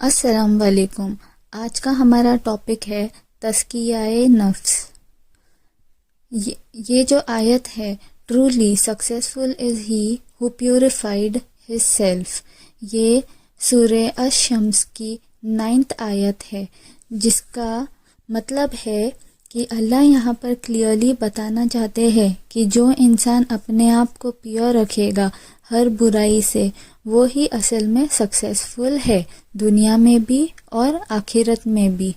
السلام علیکم۔ آج کا ہمارا ٹاپک ہے تزکیہ نفس۔ یہ جو آیت ہے، ٹرولی سکسیسفل از ہی ہو پیوریفائڈ ہز سیلف، یہ سورہ الشمس کی 9 آیت ہے، جس کا مطلب ہے کہ اللہ یہاں پر کلیئرلی بتانا چاہتے ہیں کہ جو انسان اپنے آپ کو پیور رکھے گا ہر برائی سے، وہی اصل میں سکسیسفل ہے، دنیا میں بھی اور آخرت میں بھی۔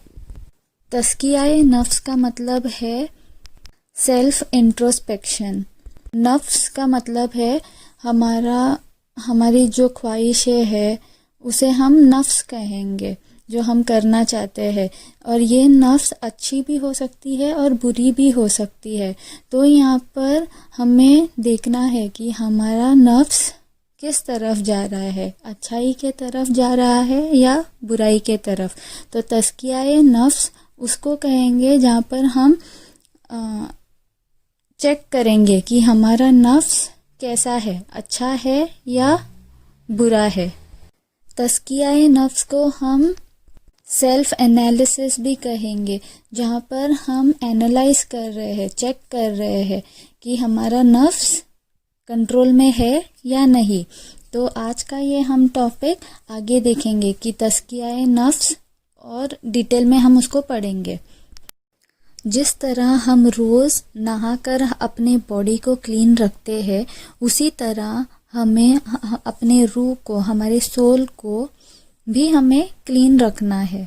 تزکیہ نفس کا مطلب ہے سیلف انٹروسپیکشن۔ نفس کا مطلب ہے ہماری جو خواہشیں ہے اسے ہم نفس کہیں گے، جو ہم کرنا چاہتے ہیں، اور یہ نفس اچھی بھی ہو سکتی ہے اور بری بھی ہو سکتی ہے۔ تو یہاں پر ہمیں دیکھنا ہے کہ ہمارا نفس کس طرف جا رہا ہے، اچھائی کے طرف جا رہا ہے یا برائی کے طرف۔ تو تزکیہ نفس اس کو کہیں گے جہاں پر ہم چیک کریں گے کہ ہمارا نفس کیسا ہے، اچھا ہے یا برا ہے۔ تزکیہ نفس کو ہم سیلف انالیسس بھی کہیں گے، جہاں پر ہم اینالائز کر رہے ہیں، چیک کر رہے ہیں کہ ہمارا نفس کنٹرول میں ہے یا نہیں۔ تو آج کا یہ ہم ٹاپک آگے دیکھیں گے کہ تزکیہ نفس، اور ڈیٹیل میں ہم اس کو پڑھیں گے۔ جس طرح ہم روز نہا کر اپنے باڈی کو کلین رکھتے ہیں، اسی طرح ہمیں اپنے روح کو، ہمارے سول کو بھی ہمیں کلین رکھنا ہے۔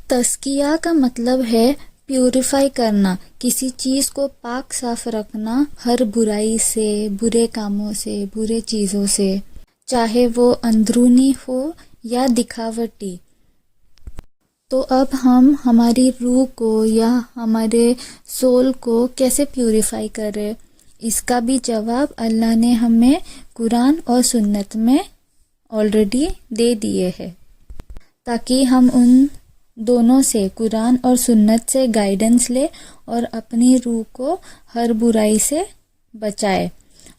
تزکیہ کا مطلب ہے پیوریفائی کرنا، کسی چیز کو پاک صاف رکھنا ہر برائی سے، برے کاموں سے، برے چیزوں سے، چاہے وہ اندرونی ہو یا دکھاوٹی۔ تو اب ہم ہماری روح کو یا ہمارے سول کو کیسے پیوریفائی کریں، اس کا بھی جواب اللہ نے ہمیں قرآن اور سنت میں آلریڈی دے دیے ہیں، تاکہ ہم ان دونوں سے، قرآن اور سنت سے گائیڈنس لے اور اپنی روح کو ہر برائی سے بچائے۔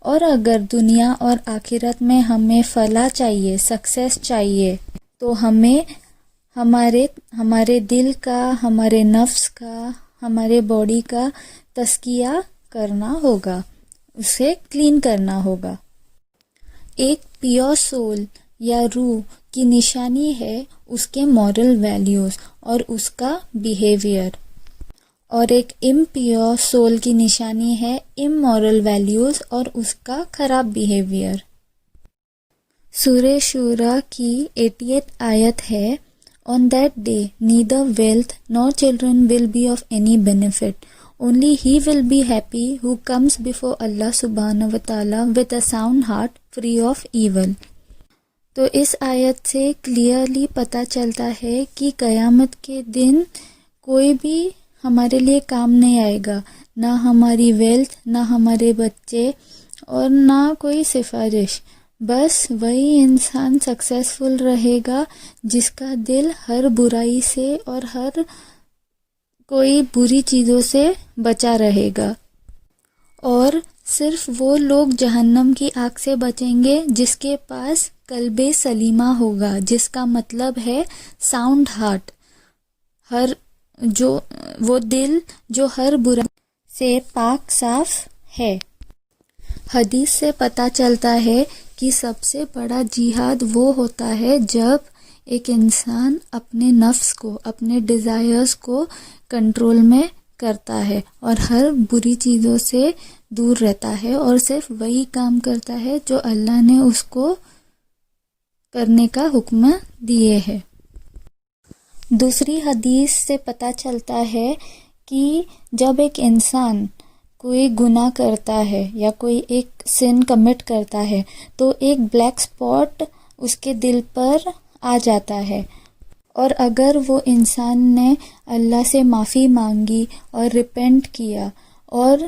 اور اگر دنیا اور آخرت میں ہمیں فلاح چاہیے، سکسیس چاہیے، تو ہمیں ہمارے دل کا، ہمارے نفس کا، ہمارے باڈی کا تزکیہ کرنا ہوگا، اسے کلین کرنا ہوگا۔ ایک پیور سول یا روح کی نشانی ہے اس کے مورل ویلیوز اور اس کا بیہیویئر، اور ایک امپیور سول کی نشانی ہے امورل ویلیوز اور اس کا خراب بیہیویئر۔ سورہ شورى کی 88 آیت ہے، On that day neither wealth nor children will be of any benefit. Only he will be happy who comes before Allah subhanahu wa ta'ala with a sound heart, free of evil. تو اس آیت سے clearly پتہ چلتا ہے کہ قیامت کے دن کوئی بھی ہمارے لیے کام نہیں آئے گا، نہ ہماری ویلتھ، نہ ہمارے بچے، اور نہ کوئی سفارش۔ بس وہی انسان سکسیسفل رہے گا جس کا دل ہر برائی سے اور ہر کوئی بری چیزوں سے بچا رہے گا، اور صرف وہ لوگ جہنم کی آگ سے بچیں گے جس کے پاس قلب سلیمہ ہوگا، جس کا مطلب ہے ساؤنڈ ہارٹ، وہ دل جو ہر برائی سے پاک صاف ہے۔ حدیث سے پتہ چلتا ہے کہ سب سے بڑا جہاد وہ ہوتا ہے جب ایک انسان اپنے نفس کو، اپنے ڈیزائرز کو کنٹرول میں کرتا ہے اور ہر بری چیزوں سے دور رہتا ہے اور صرف وہی کام کرتا ہے جو اللہ نے اس کو کرنے کا حکم دیے ہے۔ دوسری حدیث سے پتہ چلتا ہے کہ جب ایک انسان کوئی گناہ کرتا ہے یا کوئی ایک سن کمٹ کرتا ہے تو ایک بلیک سپاٹ اس کے دل پر آ جاتا ہے، اور اگر وہ انسان نے اللہ سے معافی مانگی اور ریپینٹ کیا اور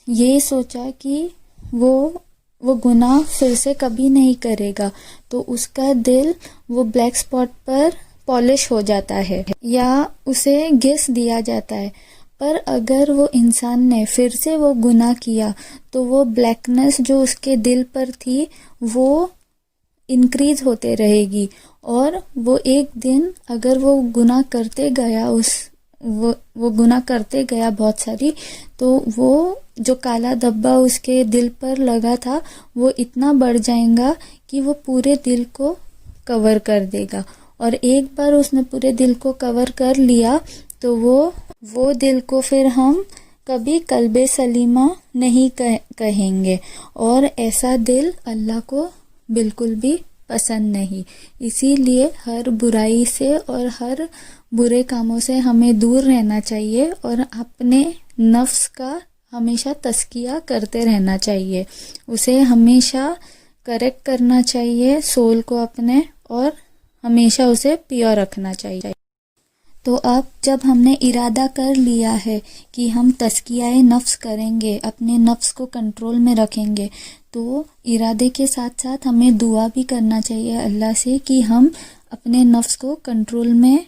یہ سوچا کہ وہ گناہ پھر سے کبھی نہیں کرے گا، تو اس کا دل وہ بلیک سپاٹ پر پالش ہو جاتا ہے یا اسے گھس دیا جاتا ہے۔ پر اگر وہ انسان نے پھر سے وہ گناہ کیا تو وہ بلیکنس جو اس کے دل پر تھی وہ انکریز ہوتے رہے گی، اور وہ ایک دن اگر وہ گناہ کرتے گیا وہ گناہ کرتے گیا بہت ساری، تو وہ جو کالا دھبا اس کے دل پر لگا تھا وہ اتنا بڑھ جائے گا کہ وہ پورے دل کو کور کر دے گا، اور ایک بار اس نے پورے دل کو کور کر لیا تو وہ دل کو پھر ہم کبھی قلب سلیمہ نہیں کہیں گے، اور ایسا دل اللہ کو بالکل بھی پسند نہیں۔ اسی لیے ہر برائی سے اور ہر برے کاموں سے ہمیں دور رہنا چاہیے، اور اپنے نفس کا ہمیشہ تزکیہ کرتے رہنا چاہیے، اسے ہمیشہ کریکٹ کرنا چاہیے سول کو اپنے، اور ہمیشہ اسے پیور رکھنا چاہیے۔ تو اب جب ہم نے ارادہ کر لیا ہے کہ ہم تزکیہ نفس کریں گے، اپنے نفس کو کنٹرول میں رکھیں گے، تو ارادے کے ساتھ ساتھ ہمیں دعا بھی کرنا چاہیے اللہ سے کہ ہم اپنے نفس کو کنٹرول میں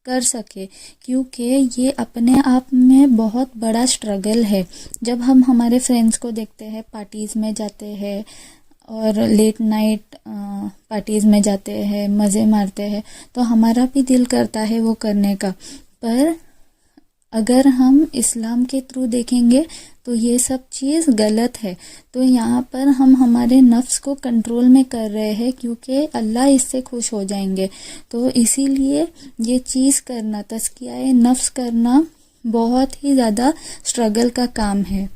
کر سکے، کیونکہ یہ اپنے آپ میں بہت بڑا اسٹرگل ہے۔ جب ہم ہمارے فرینڈس کو دیکھتے ہیں پارٹیز میں جاتے ہیں اور لیٹ نائٹ پارٹیز میں جاتے ہیں، مزے مارتے ہیں، تو ہمارا بھی دل کرتا ہے وہ کرنے کا، پر اگر ہم اسلام کے تھرو دیکھیں گے تو یہ سب چیز غلط ہے۔ تو یہاں پر ہم ہمارے نفس کو کنٹرول میں کر رہے ہیں کیونکہ اللہ اس سے خوش ہو جائیں گے، تو اسی لیے یہ چیز کرنا، تزکیہ نفس کرنا بہت ہی زیادہ اسٹرگل کا کام ہے،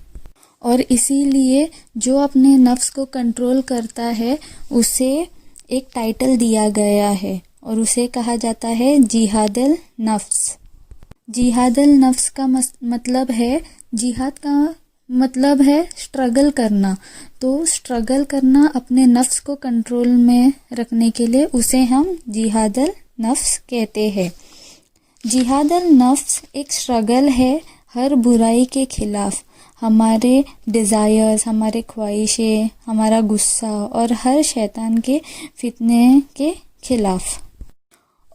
اور اسی لیے جو اپنے نفس کو کنٹرول کرتا ہے اسے ایک ٹائٹل دیا گیا ہے، اور اسے کہا جاتا ہے جہاد النفس۔ جہاد النفس کا مطلب ہے، جہاد کا مطلب ہے اسٹرگل کرنا، تو اسٹرگل کرنا اپنے نفس کو کنٹرول میں رکھنے کے لیے اسے ہم جہاد النفس کہتے ہیں۔ جہاد النفس ایک اسٹرگل ہے ہر برائی کے خلاف، ہمارے ڈیزائرز، ہمارے خواہشیں، ہمارا غصہ اور ہر شیطان کے فتنے کے خلاف،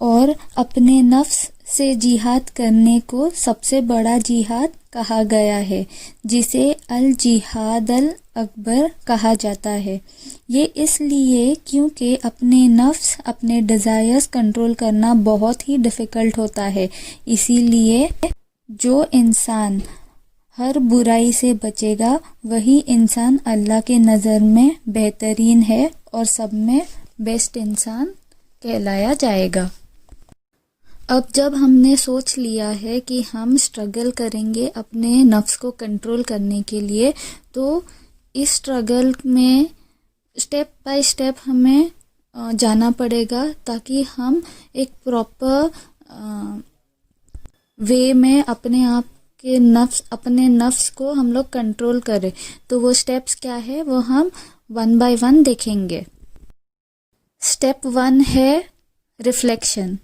اور اپنے نفس سے جہاد کرنے کو سب سے بڑا جہاد کہا گیا ہے، جسے الجہاد الاکبر کہا جاتا ہے۔ یہ اس لیے کیونکہ اپنے نفس، اپنے ڈیزائرز کنٹرول کرنا بہت ہی ڈیفیکلٹ ہوتا ہے، اسی لیے جو انسان ہر برائی سے بچے گا وہی انسان اللہ کے نظر میں بہترین ہے اور سب میں بیسٹ انسان کہلایا جائے گا۔ اب جب ہم نے سوچ لیا ہے کہ ہم اسٹرگل کریں گے اپنے نفس کو کنٹرول کرنے کے لیے، تو اس اسٹرگل میں اسٹیپ بائی اسٹیپ ہمیں جانا پڑے گا تاکہ ہم ایک پراپر وے میں اپنے نفس کو ہم لوگ کنٹرول کریں۔ تو وہ اسٹیپس کیا ہے وہ ہم 1 بائی 1 دیکھیں گے۔ اسٹیپ 1 ہے ریفلیکشن۔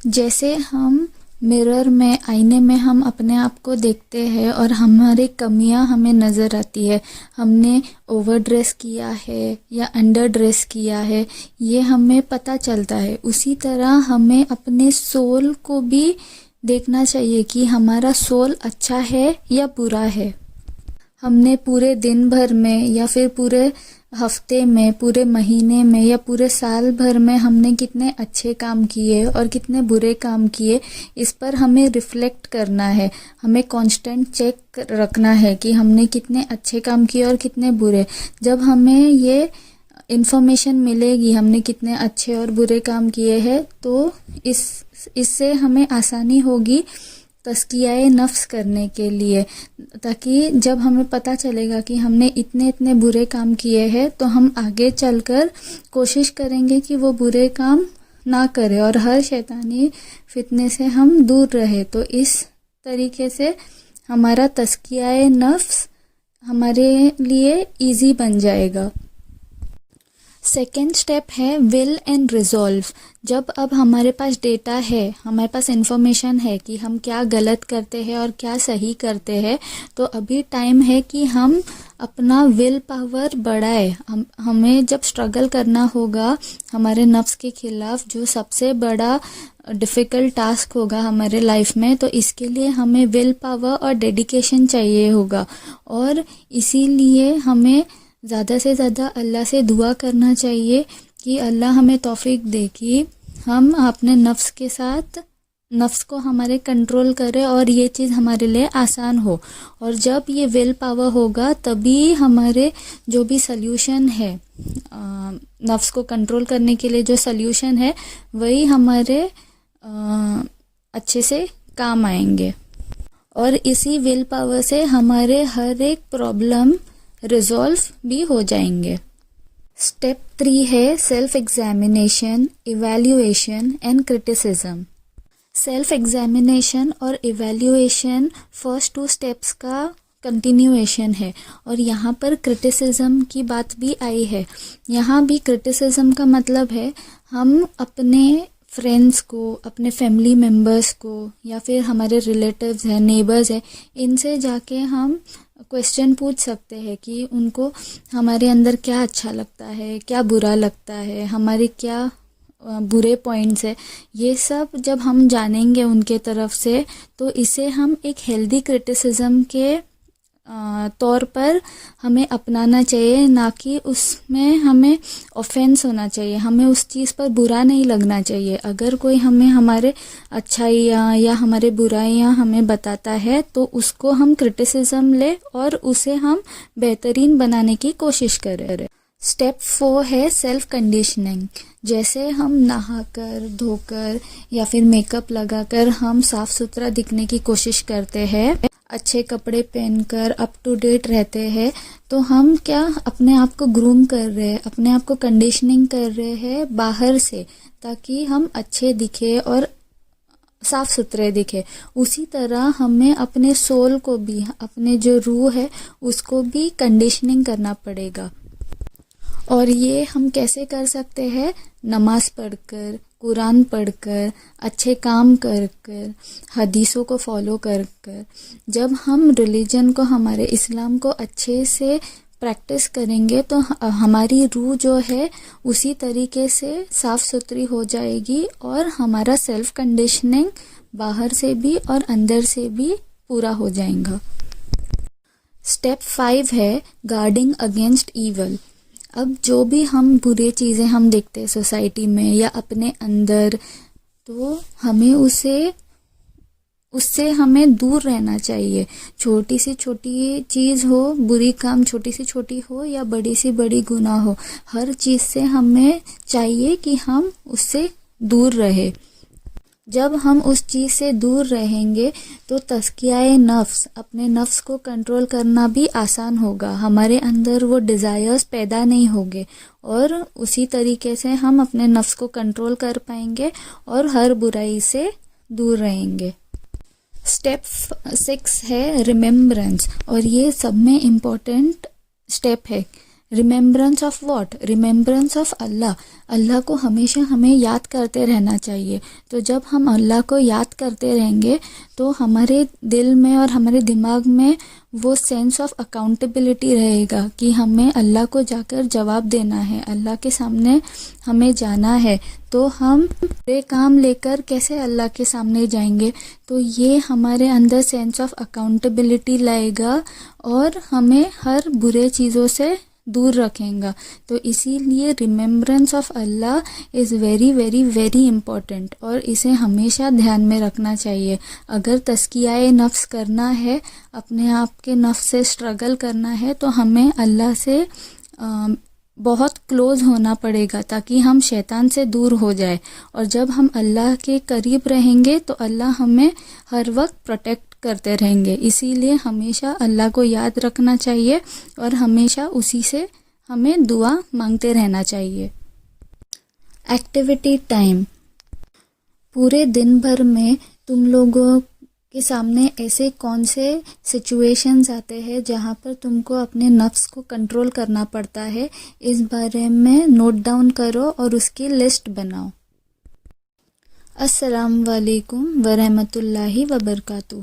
جیسے ہم مرر میں، آئینے میں ہم اپنے آپ کو دیکھتے ہیں اور ہماری کمیاں ہمیں نظر آتی ہے، ہم نے اوور ڈریس کیا ہے یا انڈر ڈریس کیا ہے، یہ ہمیں پتہ چلتا ہے۔ اسی طرح ہمیں اپنے سول کو بھی دیکھنا چاہیے کہ ہمارا سول اچھا ہے یا برا ہے۔ ہم نے پورے دن بھر میں یا پھر پورے ہفتے میں، پورے مہینے میں یا پورے سال بھر میں ہم نے کتنے اچھے کام کیے اور کتنے برے کام کیے، اس پر ہمیں ریفلیکٹ کرنا ہے، ہمیں کانسٹنٹ چیک رکھنا ہے کہ ہم نے کتنے اچھے کام کیے اور کتنے برے۔ جب ہمیں یہ انفارمیشن ملے گی ہم نے کتنے اچھے اور برے کام کیے ہیں، تو اس سے ہمیں آسانی ہوگی تزکیہ نفس کرنے کے لیے، تاکہ جب ہمیں پتہ چلے گا کہ ہم نے اتنے برے کام کیے ہیں تو ہم آگے چل کر کوشش کریں گے کہ وہ برے کام نہ کریں اور ہر شیطانی فتنے سے ہم دور رہے۔ تو اس طریقے سے ہمارا تزکیہ نفس ہمارے لیے ایزی بن جائے گا۔ سیکنڈ سٹیپ ہے ول اینڈ ریزولو۔ جب اب ہمارے پاس ڈیٹا ہے، ہمارے پاس انفارمیشن ہے کہ ہم کیا غلط کرتے ہیں اور کیا صحیح کرتے ہیں، تو ابھی ٹائم ہے کہ ہم اپنا ول پاور بڑھائے۔ ہمیں جب اسٹرگل کرنا ہوگا ہمارے نفس کے خلاف، جو سب سے بڑا ڈیفیکلٹ ٹاسک ہوگا ہمارے لائف میں، تو اس کے لیے ہمیں ول پاور اور ڈیڈیکیشن چاہیے ہوگا، اور اسی لیے ہمیں زیادہ سے زیادہ اللہ سے دعا کرنا چاہیے کہ اللہ ہمیں توفیق دے کہ ہم اپنے نفس کے ساتھ نفس کو ہمارے کنٹرول کرے اور یہ چیز ہمارے لیے آسان ہو. اور جب یہ ول پاور ہوگا تبھی ہمارے جو بھی سلیوشن ہے نفس کو کنٹرول کرنے کے لیے جو سلیوشن ہے وہی ہمارے اچھے سے کام آئیں گے. اور اسی ول پاور سے ہمارے ہر ایک پرابلم ریزولو بھی ہو جائیں گے. اسٹیپ 3 ہے self examination, evaluation and criticism. Self examination اور ایویلیویشن فرسٹ 2 اسٹیپس کا کنٹینیویشن ہے. اور یہاں پر کرٹیسزم کی بات بھی آئی ہے. یہاں بھی کرٹیسزم کا مطلب ہے ہم اپنے فرینڈس کو، اپنے فیملی ممبرس کو یا پھر ہمارے ریلیٹیوز ہیں، نیبرز ہیں، ان سے جا کے ہم کویسچن پوچھ سکتے ہیں کہ ان کو ہمارے اندر کیا اچھا لگتا ہے، کیا برا لگتا ہے، ہمارے کیا برے پوائنٹس ہے. یہ سب جب ہم جانیں گے ان کے طرف سے تو اسے ہم ایک ہیلدی کرٹیسزم کے طور پر ہمیں اپنانا چاہیے، نہ کہ اس میں ہمیں اوفینس ہونا چاہیے، ہمیں اس چیز پر برا نہیں لگنا چاہیے. اگر کوئی ہمیں ہمارے اچھائیاں یا ہمارے برائیاں ہمیں بتاتا ہے تو اس کو ہم کرٹیسزم لے اور اسے ہم بہترین بنانے کی کوشش کریں. اسٹیپ 4 ہے سیلف کنڈیشننگ. جیسے ہم نہا کر، دھو کر یا پھر میک اپ لگا کر ہم صاف ستھرا دکھنے کی کوشش کرتے ہیں، اچھے کپڑے پہن کر اپ ٹو ڈیٹ رہتے ہیں، تو ہم کیا اپنے آپ کو گروم کر رہے ہیں، اپنے آپ کو کنڈیشننگ کر رہے ہیں باہر سے، تاکہ ہم اچھے دکھے اور صاف ستھرے دکھے. اسی طرح ہمیں اپنے سول کو بھی، اپنے جو روح ہے اس کو بھی کنڈیشننگ کرنا پڑے گا. اور یہ ہم کیسے کر سکتے ہیں؟ نماز پڑھ کر، قرآن پڑھ کر، اچھے کام کر کر، حدیثوں کو فالو کر کر. جب ہم ریلیجن کو، ہمارے اسلام کو اچھے سے پریکٹس کریں گے تو ہماری روح جو ہے اسی طریقے سے صاف ستھری ہو جائے گی اور ہمارا سیلف کنڈیشننگ باہر سے بھی اور اندر سے بھی پورا ہو جائے گا. اسٹیپ 5 ہے گارڈنگ اگینسٹ ایول. اب جو بھی ہم برے چیزیں ہم دیکھتے ہیں سوسائٹی میں یا اپنے اندر، تو ہمیں اس سے ہمیں دور رہنا چاہیے. چھوٹی سی چھوٹی چیز ہو، بری کام چھوٹی سی چھوٹی ہو یا بڑی سی بڑی گناہ ہو، ہر چیز سے ہمیں چاہیے کہ ہم اس سے دور رہے. جب ہم اس چیز سے دور رہیں گے تو تزکیہ نفس، اپنے نفس کو کنٹرول کرنا بھی آسان ہوگا. ہمارے اندر وہ ڈیزائرز پیدا نہیں ہوگے اور اسی طریقے سے ہم اپنے نفس کو کنٹرول کر پائیں گے اور ہر برائی سے دور رہیں گے. اسٹیپ 6 ہے ریممبرنس، اور یہ سب میں امپورٹنٹ اسٹیپ ہے. Remembrance of what? Remembrance of اللہ. اللہ کو ہمیشہ ہمیں یاد کرتے رہنا چاہیے. تو جب ہم اللہ کو یاد کرتے رہیں گے تو ہمارے دل میں اور ہمارے دماغ میں وہ سینس آف اکاؤنٹیبلٹی رہے گا کہ ہمیں اللہ کو جا کر جواب دینا ہے، اللہ کے سامنے ہمیں جانا ہے. تو ہم برے کام لے کر کیسے اللہ کے سامنے جائیں گے؟ تو یہ ہمارے اندر سینس آف اکاؤنٹیبلٹی لائے گا اور ہمیں ہر برے چیزوں سے دور رکھیں گا. تو اسی لیے remembrance of Allah is very very very important, اور اسے ہمیشہ دھیان میں رکھنا چاہیے. اگر تزکیہ نفس کرنا ہے، اپنے آپ کے نفس سے اسٹرگل کرنا ہے، تو ہمیں اللہ سے بہت کلوز ہونا پڑے گا تاکہ ہم شیطان سے دور ہو جائے. اور جب ہم اللہ کے قریب رہیں گے تو اللہ ہمیں ہر وقت پروٹیکٹ کرتے رہیں گے. اسی لیے ہمیشہ اللہ کو یاد رکھنا چاہیے اور ہمیشہ اسی سے ہمیں دعا مانگتے رہنا چاہیے. Activity time. پورے دن بھر میں تم لوگوں کے سامنے ایسے کون سے سچویشنز آتے ہیں جہاں پر تم کو اپنے نفس کو کنٹرول کرنا پڑتا ہے؟ اس بارے میں نوٹ ڈاؤن کرو اور اس کی لسٹ بناؤ. السلام علیکم ورحمۃ اللہ وبرکاتہ.